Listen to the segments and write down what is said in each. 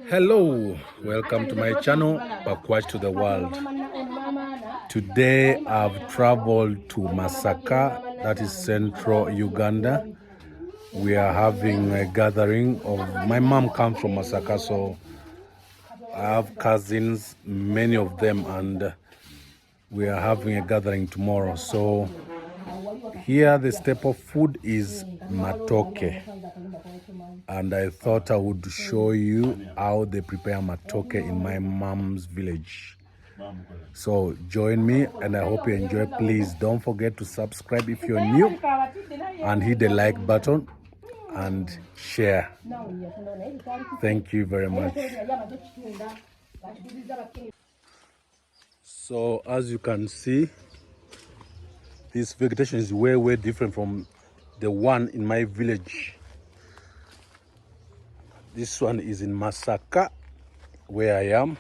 Hello, welcome to my channel, Backward to the World. Today I've traveled to Masaka, that is central Uganda. We are having a gathering of, my mom comes from Masaka, so I have cousins, many of them, and we are having a gathering tomorrow. So here the staple food is matoke, and I thought I would show you how they prepare matoke in my mom's village. So join me and I hope you enjoy. Please don't forget to subscribe if you're new and hit the like button and share. Thank you very much. So as you can see, this vegetation is way different from the one in my village. This one is in Masaka, where I am.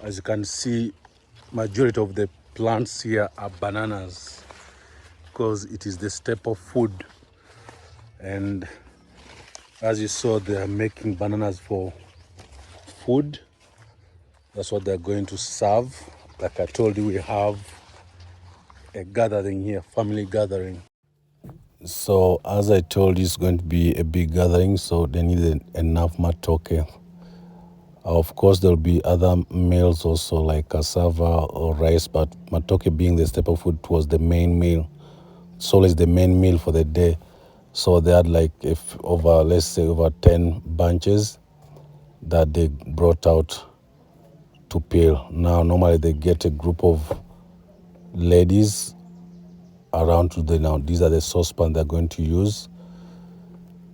As you can see, majority of the plants here are bananas because it is the staple food. And as you saw, they are making bananas for food. That's what they're going to serve. Like I told you, we have a gathering here, family gathering. So as I told you, it's going to be a big gathering, so they need enough matoke. Of course, there'll be other meals also like cassava or rice, but matoke being the staple food was the main meal. It's always the main meal for the day. So they had like let's say over 10 bunches that they brought out to peel. Now normally they get a group of ladies around to the, now these are the saucepan they're going to use.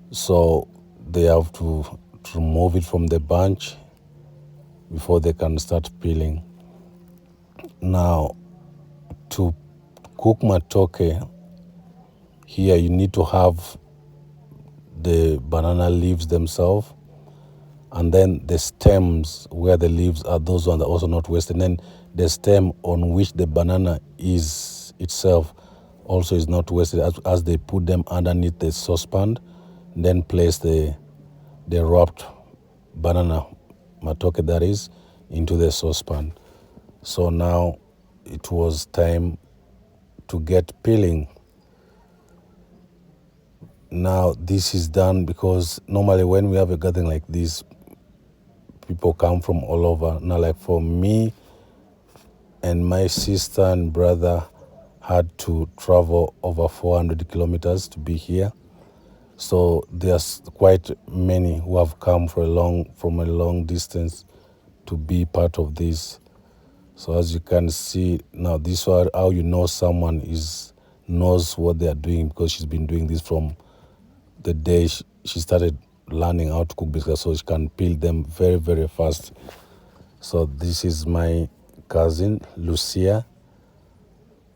So they have to remove it from the bunch before they can start peeling. Now to cook matoke, here you need to have the banana leaves themselves, and then the stems where the leaves are, those ones are also not wasted. And then the stem on which the banana is itself also is not wasted, as they put them underneath the saucepan, then place the wrapped banana matoke, that is, into the saucepan. So now it was time to get peeling. Now this is done because normally when we have a gathering like this, people come from all over. Now like for me and my sister and brother had to travel over 400 kilometers to be here. So there's quite many who have come from a long distance to be part of this. So as you can see now, this is how you know someone knows what they are doing, because she's been doing this from the day she started learning how to cook biscuits, so she can peel them very fast. So this is my cousin Lucia,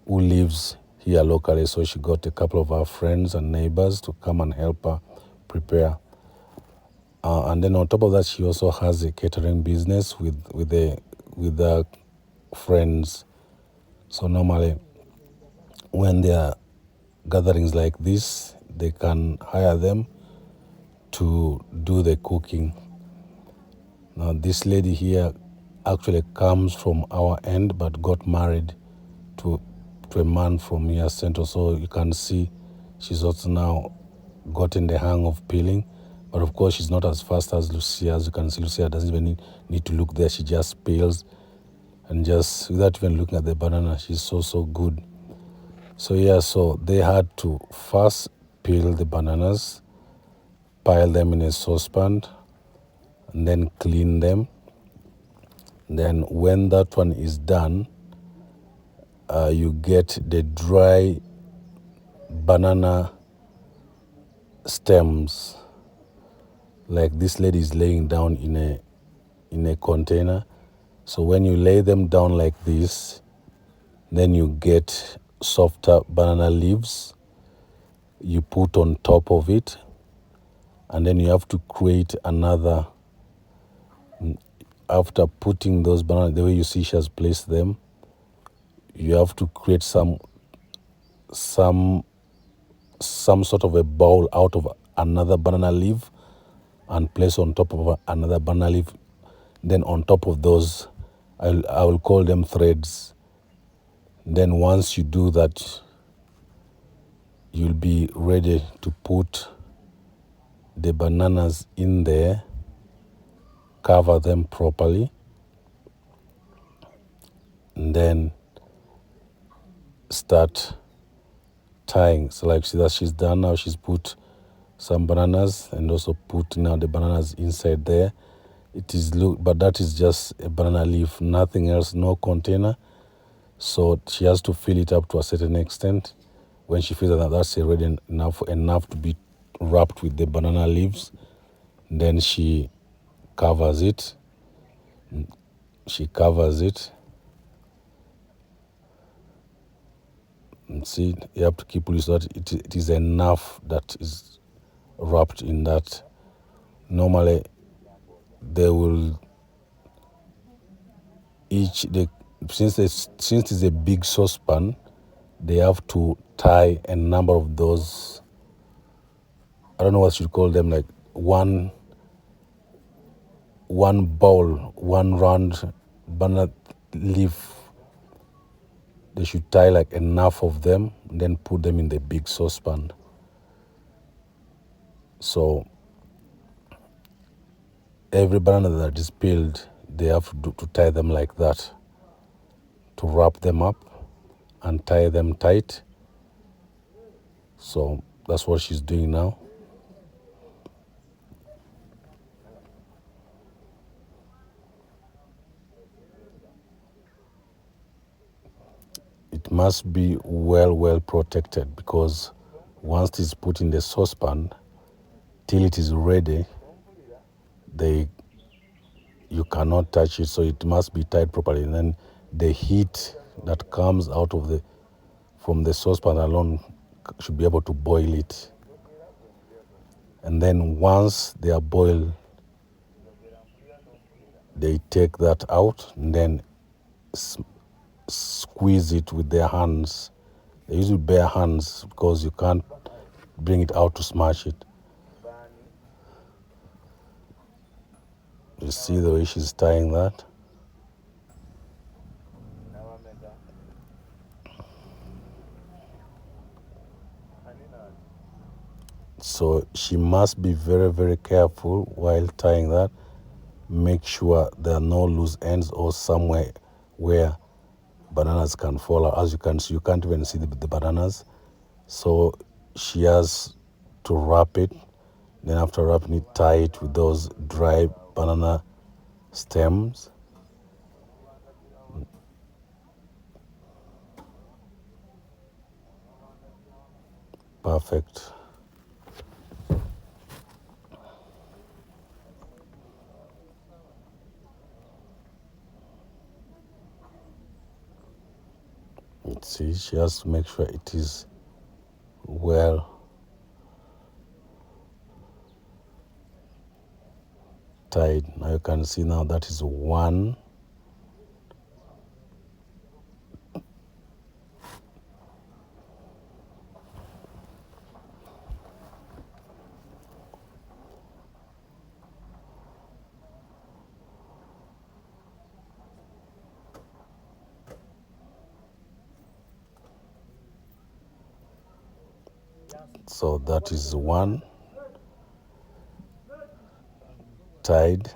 who lives here locally, so she got a couple of her friends and neighbors to come and help her prepare. And then on top of that, she also has a catering business with her friends. So normally when there are gatherings like this, they can hire them to do the cooking. Now this lady here actually comes from our end but got married to a man from here central, so you can see she's also now gotten the hang of peeling. But of course she's not as fast as Lucia. As you can see, Lucia doesn't even need to look there. She just peels, and just without even looking at the banana, she's so good. So yeah, so they had to first peel the bananas, pile them in a saucepan, and then clean them. Then when that one is done, you get the dry banana stems, like this lady is laying down in a container. So when you lay them down like this, then you get softer banana leaves you put on top of it, and then you have to create another. After putting those bananas the way you see she has placed them, you have to create some sort of a bowl out of another banana leaf, and place on top of another banana leaf. Then on top of those, I will call them threads. Then once you do that, you'll be ready to put the bananas in there, cover them properly, and then start tying. So like see that she's done now, she's put some bananas and also put now the bananas inside there. It is but that is just a banana leaf, nothing else, no container. So she has to fill it up to a certain extent. When she feels that that's already enough to be wrapped with the banana leaves, then she covers it. She covers it. And see, you have to keep it so that it is enough that is wrapped in that. Normally, they will since it's a big saucepan, they have to tie a number of those. I don't know what you call them, like one bowl, one round banana leaf. They should tie like enough of them, and then put them in the big saucepan. So every banana that is peeled, they have to tie them like that, to wrap them up and tie them tight. So that's what she's doing now. It must be well protected, because once it's put in the saucepan, till it is ready, you cannot touch it. So it must be tied properly, and then the heat that comes out of from the saucepan alone should be able to boil it. And then once they are boiled, they take that out and then squeeze it with their hands. They use bare hands because you can't bring it out to smash it. You see the way she's tying that? So she must be very careful while tying that. Make sure there are no loose ends or somewhere where bananas can fall out. As you can see, you can't even see the bananas. So she has to wrap it. Then after wrapping it, tie it with those dry banana stems. Perfect. See, she has to make sure it is well tied. Now you can see now that is one. So that is one tied.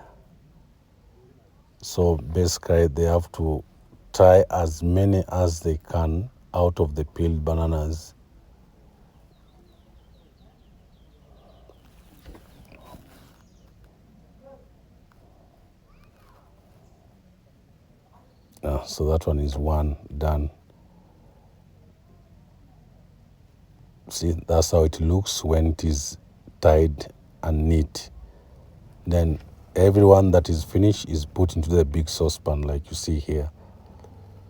So basically they have to tie as many as they can out of the peeled bananas. So that one is one done. See, that's how it looks when it is tied and neat. Then everyone that is finished is put into the big saucepan like you see here.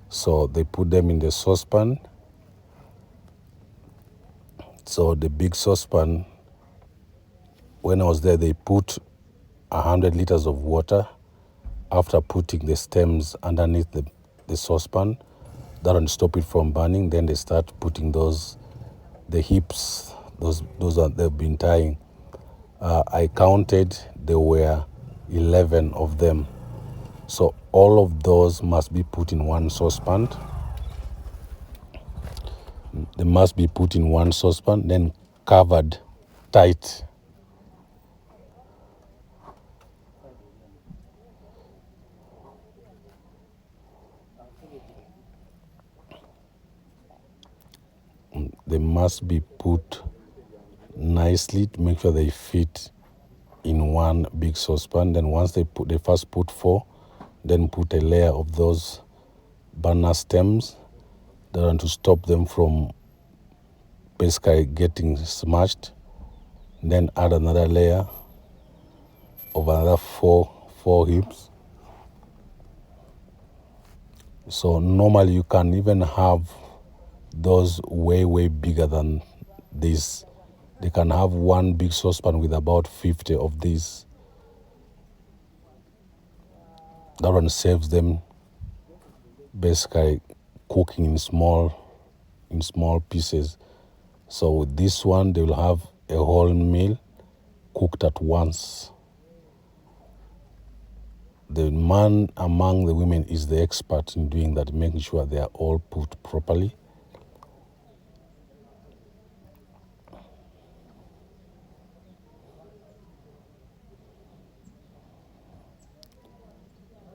So they put them in the saucepan. So the big saucepan, when I was there, they put 100 liters of water after putting the stems underneath the saucepan. That will stop it from burning. Then they start putting the hips, those are they've been tying. I counted, there were 11 of them. So all of those must be put in one saucepan. They must be put in one saucepan, then covered tight. They must be put nicely to make sure they fit in one big saucepan. Then once they first put 4, then put a layer of those banana stems that are to stop them from basically getting smashed. Then add another layer of another four hips. So normally you can even have those way bigger than this. They can have one big saucepan with about 50 of these. That one saves them basically cooking in small pieces. So with this one, they will have a whole meal cooked at once. The man among the women is the expert in doing that, making sure they are all put properly.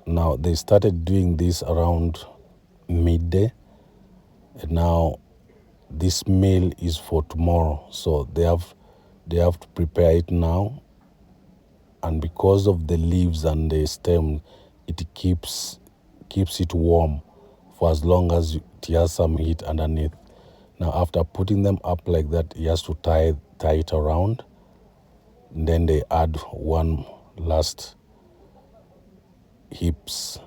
Now they started doing this around midday, and now this meal is for tomorrow. So they have to prepare it now, and because of the leaves and the stem, it keeps it warm for as long as it has some heat underneath. Now after putting them up like that, he has to tie it around. And then they add one last hips,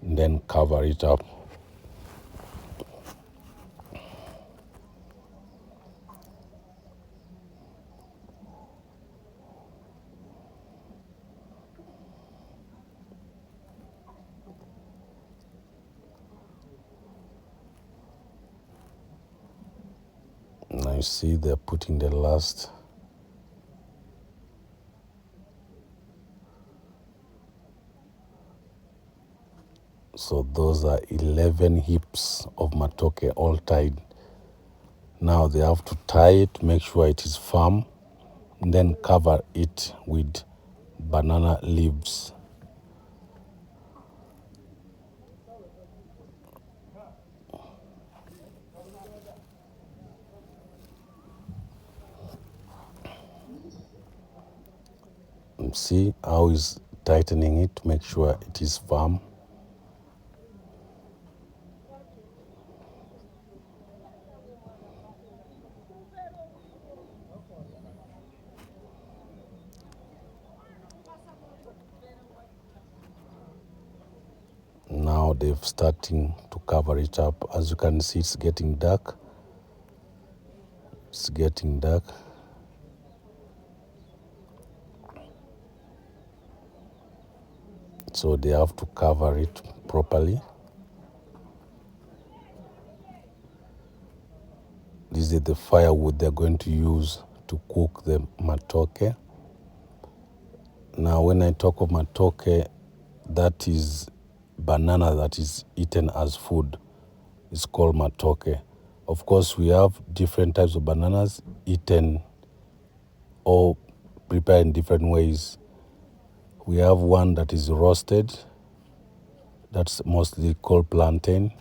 and then cover it up. Now you see they're putting the last. So those are 11 hips of matooke all tied. Now they have to tie it, make sure it is firm, and then cover it with banana leaves. And see how he's tightening it to make sure it is firm. Now they're starting to cover it up. As you can see, it's getting dark. It's getting dark. So they have to cover it properly. This is the firewood they're going to use to cook the matooke. Now when I talk of matooke, that is banana that is eaten as food. It's called matooke. Of course, we have different types of bananas eaten or prepared in different ways. We have one that is roasted. That's mostly called plantain.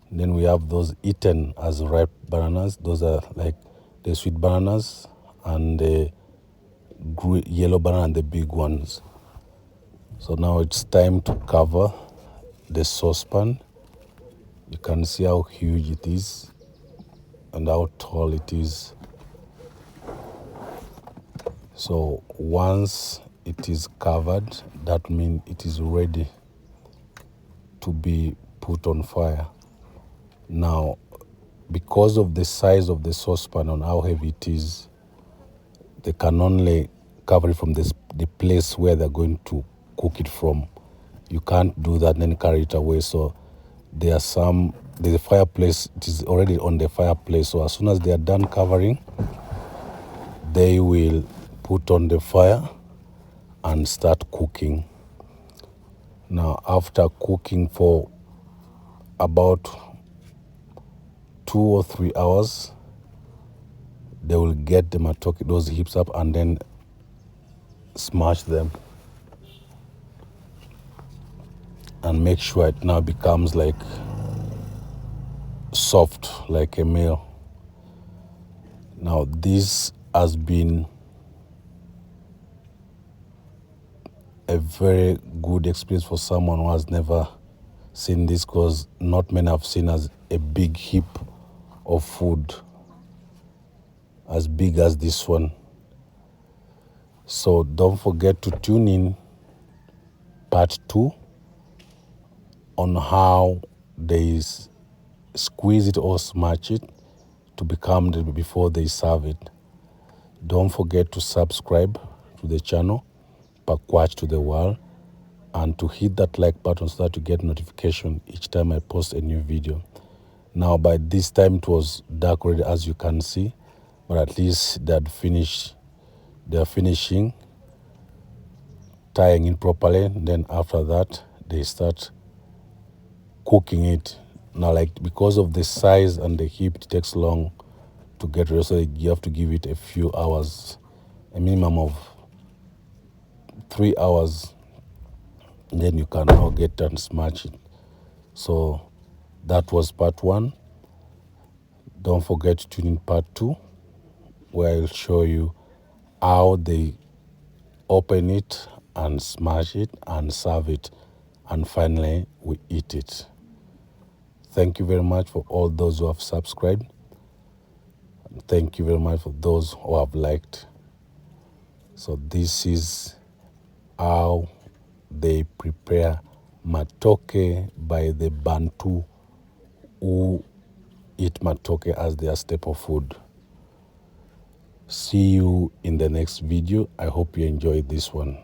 Then we have those eaten as ripe bananas. Those are like the sweet bananas and the yellow banana and the big ones. So now it's time to cover the saucepan. You can see how huge it is and how tall it is. So once it is covered, that means it is ready to be put on fire. Now, because of the size of the saucepan and how heavy it is, they can only cover it from the place where they're going to cook it from. You can't do that and then carry it away. So there's a fireplace. It is already on the fireplace. So as soon as they are done covering, they will put on the fire and start cooking. Now, after cooking for about 2 or 3 hours, they will get the matooke, those hips up, and then smash them and make sure it now becomes like soft, like a meal. Now, this has been a very good experience for someone who has never seen this, because not many have seen as a big heap of food as big as this one. So don't forget to tune in part 2 on how they squeeze it or smash it to become before they serve it. Don't forget to subscribe to the channel, Pakwach to the World, and to hit that like button so that you get notification each time I post a new video. Now, by this time it was dark already, as you can see, but at least they are finishing tying it properly. Then after that, they start cooking it. Now, like, because of the size and the heat, it takes long to get ready, so you have to give it a few hours, a minimum of 3 hours. Then you can now get and smash it. So that was part 1. Don't forget to tune in part 2, where I'll show you how they open it and smash it and serve it, and finally we eat it. Thank you very much for all those who have subscribed. Thank you very much for those who have liked. So this is how they prepare matooke by the Bantu, who eat matooke as their staple food. See you in the next video. I hope you enjoyed this one.